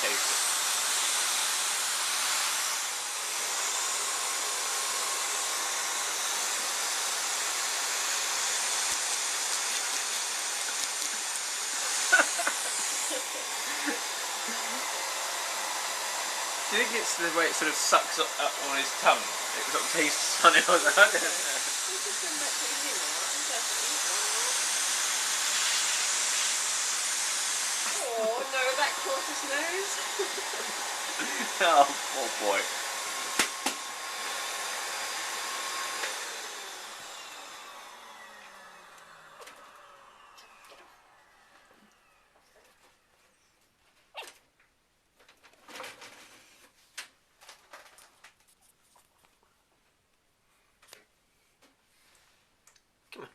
taste it. Do you think it's the way it sort of sucks up on his tongue? It sort of tastes funny on that. Oh no, that caught his nose. Oh, poor boy. Come on.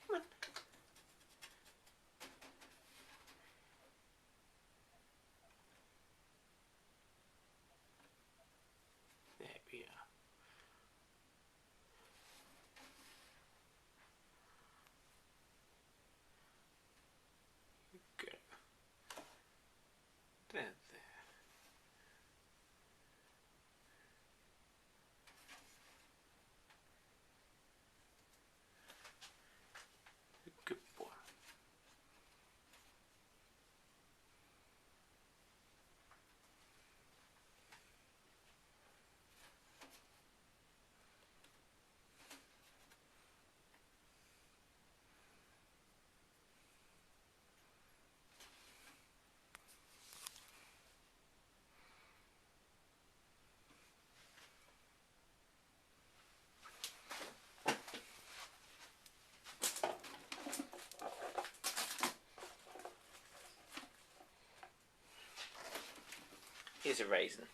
Come on. There we are. Good. There. Good boy. Here's a raisin.